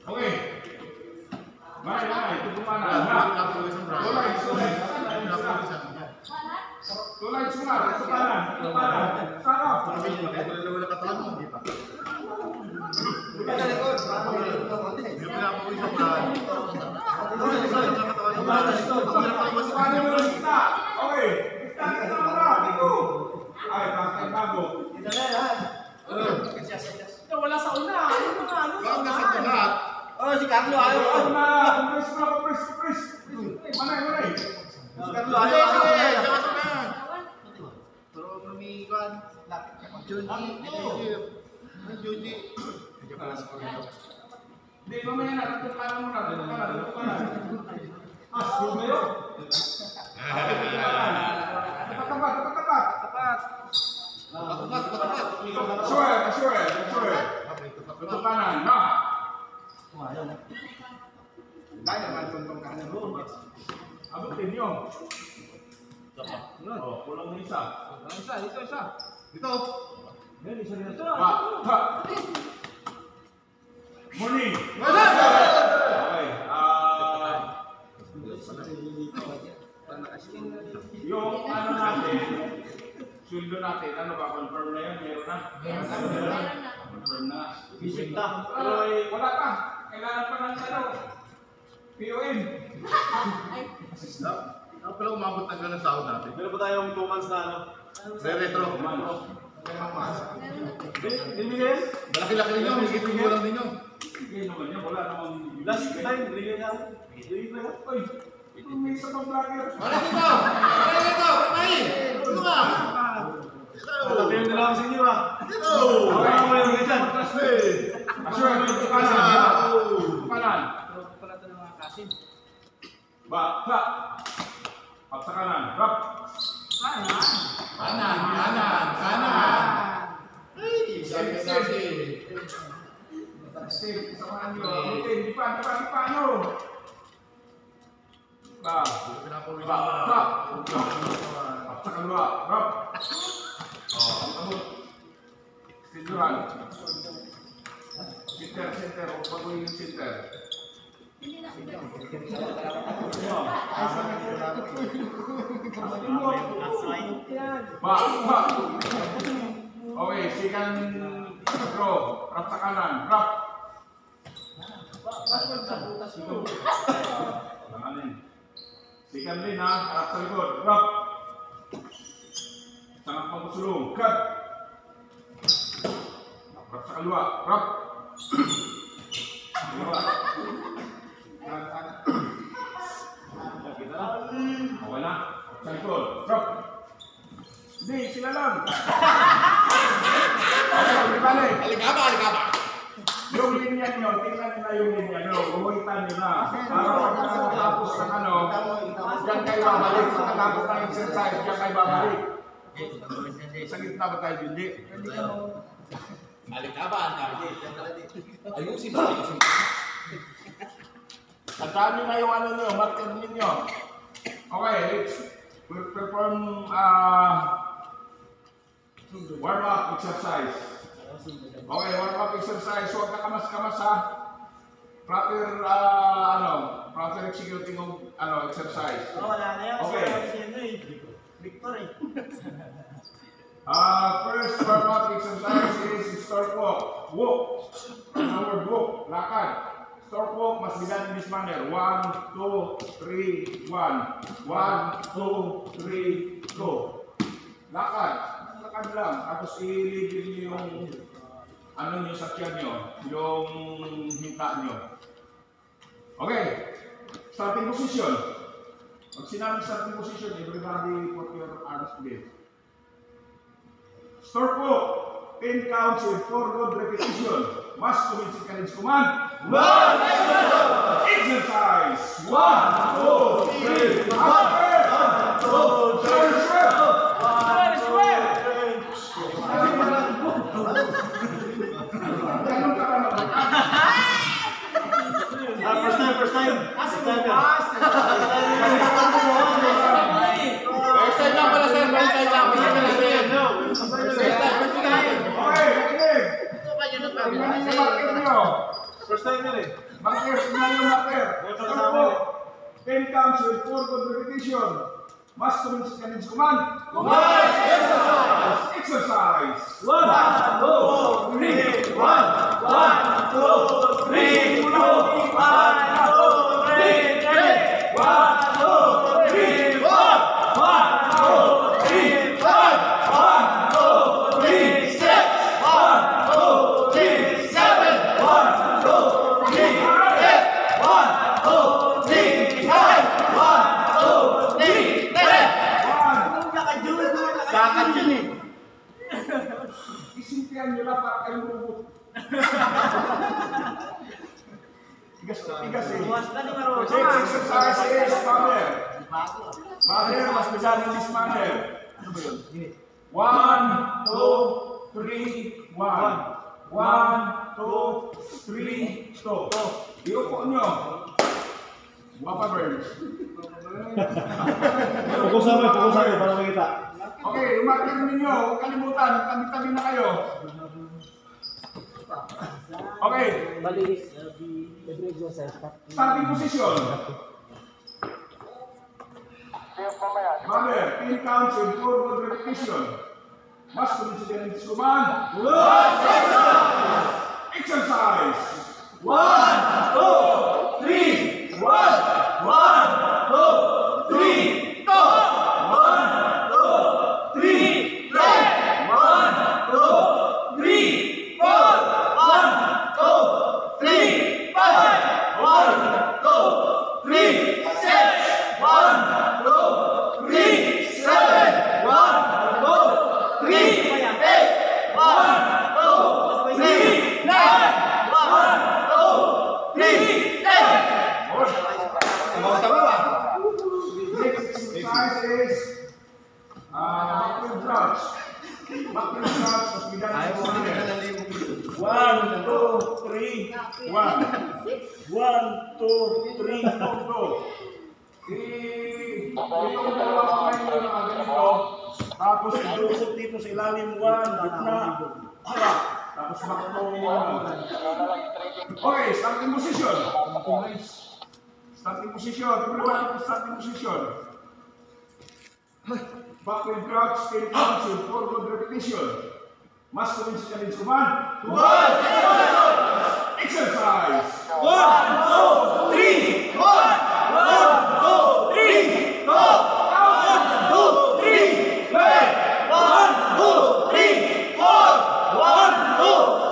Okay. May, tutukan na. Tulay, sungar, tutukan. Sarap. Okay. Ay, bakit bago? Wala sa una. Bakit kasi ito lahat? Oh, si Carlo ayaw. Press. Manay. Si Carlo ayaw. Pero mamigan. Junji. Hindi, mamaya na. Tutukan mo na. Sumero. Tapat. Sure. Tutukanan. Na. Dahil naman tuntong kanan mo. Abutin nyo. Kulang na isa. Ito. Morning. Okay. Yung ano natin, sundo natin, ano ba, confirm na yun? Meron na? Confirm na. Bisita. Wala pa. Kailangan pa ng ano. POM. Pala umabot na ganun sahod natin. Meron pa tayong 2 months na ano? Retro. Binigyan? Malaki-laki ninyo, higit yung gulang ninyo. Hindi naman yan, wala namang... Last time, binigyan natin. Uy, may isa pang vlogger. Wala dito! Kumain! Ano ka? Sabihin nila ako sa inyo ha. Dito! Wala mo yung ganyan. Asure, may tukanan. Tukanan. Pala ito ng mga kasin. Bakla. At sa kanan. Rap. Kanan! Ay! Sabi. Steve, samahan nyo. Di pa, ano? Rap. At sa kalwa. Rap. Abot. Sinduran. Center. O bagoy yung center. Ba. Okay, second row. Rap sa kanan. Rap. Second din ha. Rap sa likod. Rap. Sangat pagkusulong. Cut. Rap sa kalwa. Rap. Kalwa. Okay na. Sa likod. Rap. Hindi, sila lang. Okay, balik. Alikaba! Yung linya nyo, tingnan nyo na yung linya nyo. Gumuhitan nyo na. Para pagkatapos ng ano, diyan kayo babalik. Pagkatapos ng exercise, diyan kayo babalik. Sa gitna ba tayo, hindi? Alikaba! Ayusin mo. Tandaan nyo na yung ano nyo, marker ninyo. Okay, we'll perform warm-up exercise. Okay, warm-up exercise. Huwag na kamas-kamas ha. Proper, proper executing of exercise. Wala na yan. Okay. Victor eh. First warm-up exercise is stork walk. Walk. Ano word walk? Lakad. Stork walk must be done in this manner. 1, 2, 3, 1. 1, 2, 3, go. Lakad. Lakad lang. Tapos i-leave nyo yung ano nyo sa tiyan nyo. Yung hinta nyo. Okay. Starting position. Pag sinabing starting position, everybody put your arms together. Stork walk. 10 counts with 4 good repetition. Must commence challenge command. 1, exercise. 1, 2, 3, 1, 2, 3, First time. First time lang pala sir. First time lang. First time. timer eh. Marker, tingnan yung marker. Ito Ano kasama po? eh. 10 counts with 4 good repetition. Must commence command. Exercise. 1, 2, 3, 1, 1, 2, 3, 2, 1, 2, 3, 1, 2, 3, 3. Isimpihan nyo lang para kayong robot. Tigas na tigas eh. Next exercise is mother. Mother, mas bisa ng this mother. Ano ba yun? 1, 2, 3, 1. 1, 2, 3, 2. Iupo nyo. Papa Burns. Pukusan mo para makita. Okay, umakyat ninyo. Huwag kalimutan. Tabi-tabi na kayo. Okay. Starting position. Mother, 10 counts with 4 good repetition. Must consider this command. Exercise. 1, 2, 3, 1, 1, 2, 3, 2, 1, 2, 3, 4, 1, 2, 3, 5, 1, 2, 3, 6, 1, 2, 3, 5, 1, 2, 3, 7, 1, 2, 3, 8, 1, 2, 3, 9, 1, 2, 3, 10. Next exercise is backward crouch. Backward crouch, mas bilang sa mga 1, 2, 3, 1. 1, 2, 3, go. Itong dalawang kamay nyo na ganito. Tapos idusot dito sa ilalim. 1, gitna. Tapos bakto. Okay, starting position. Starting position. Everybody po starting position. Backward crouch, 10 counts with 4 good repetition. Must commence challenge command. Exercise. 1, 2, 3, 1, 1, 2, 3, 2, 1, 2, 3, 5, 1, 2,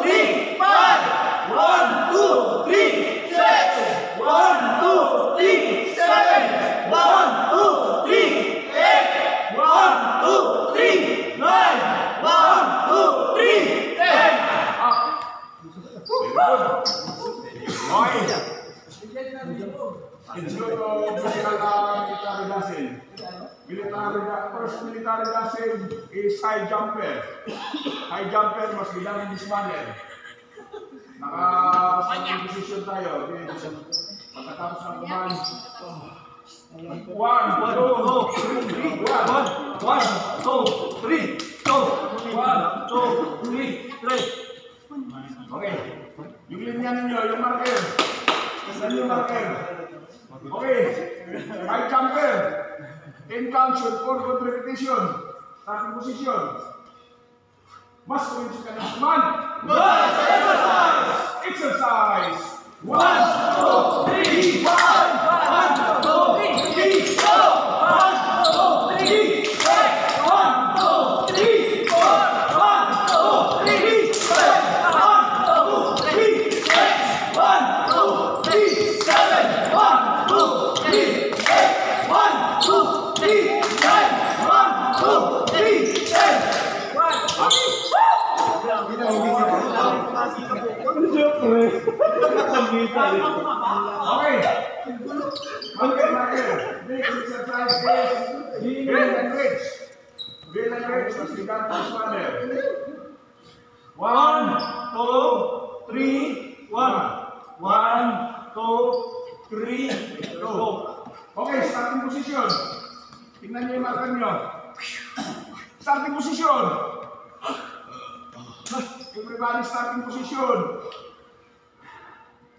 3, 5, 1, 2, 3, 6, 1, 2, 3, 7, 1, 2, 3, 8, 1, 2, 3, 9, 1, 2, 3, 10. Enjoy your military lesson. First military lesson is high jumper. High jumper must be done in this manner. Naka-starting position tayo. Pagkatapos ng command. 1, 2, 3, 1, 2, 3, 3. Okay. Yung linya ninyo, yung marker. Saan yung marker? Okay. High jumper. 10 counts with 4 good repetition. Starting position. Must commence ka ng command. Exercise. 1, 2, 3, 1, 1, 2, 3, 4, 1, 2, 3, 1, 2, 3, 4, 1, 2, 3, 1, 2, 3, 6, 1, 2, 3, 7, 1, 2, 3, 8, 1, 2, 3, 9, 1, 2, 3, 10. Okay. Marker. Next exercise is bell and reach. Bell and reach must be done this manner. 1, 2, 3, 1. 1, 2, 3, 2. Okay, starting position. Tingnan niyo yung marker niyo. Starting position. Everybody starting position.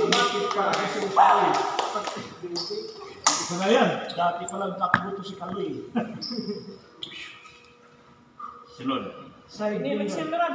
Bakit ka kasi upay? Ito na yan. Dati palang kakabuto si Kaloy. Sunod. Side Ini winner. magsimran.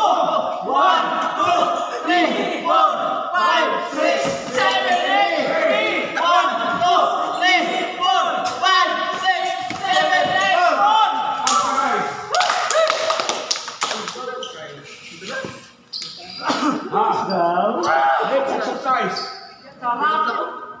1, 2, 3, 4, 5, 6, 7, 8. 1, 2, 3, 4, 5, 6, 7, 8. Exercise. Next exercise. Sarap.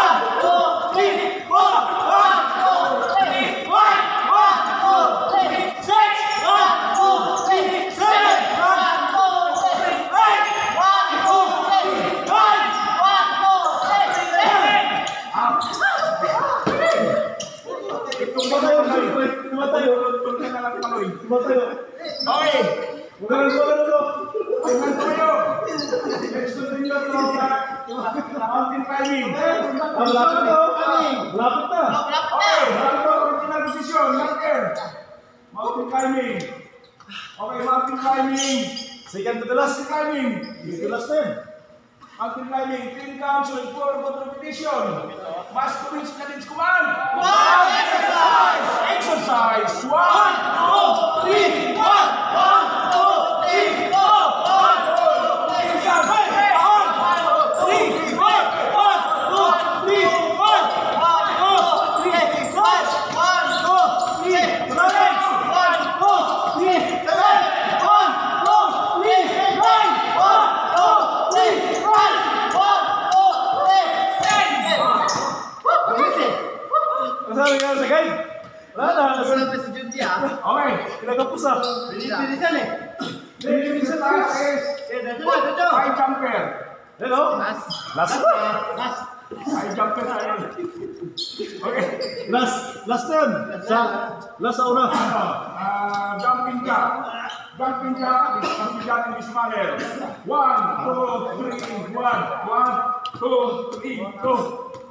Okay. Tingnan tayo. Let's continue to mountain climbing. Malapit na. Okay, original position, marker. Mountain climbing. Okay, mountain climbing. Second to the last. Mountain climbing. To last na yun. Mountain climbing. Team council for competition. Must reach challenge command. Exercise. 1, 2, 3. Kasama nga sa guide. Wala na. Okay. Pinagapusa. Bilisan eh. Ladies and gentlemen, high jumper. Hello? Last na. High jumper tayo. Okay. Last na yun. Last sa una. Jumping jack. Jumping jack is considered in this manner. 1, 2, 3, 1, 1, 2, 3, 2.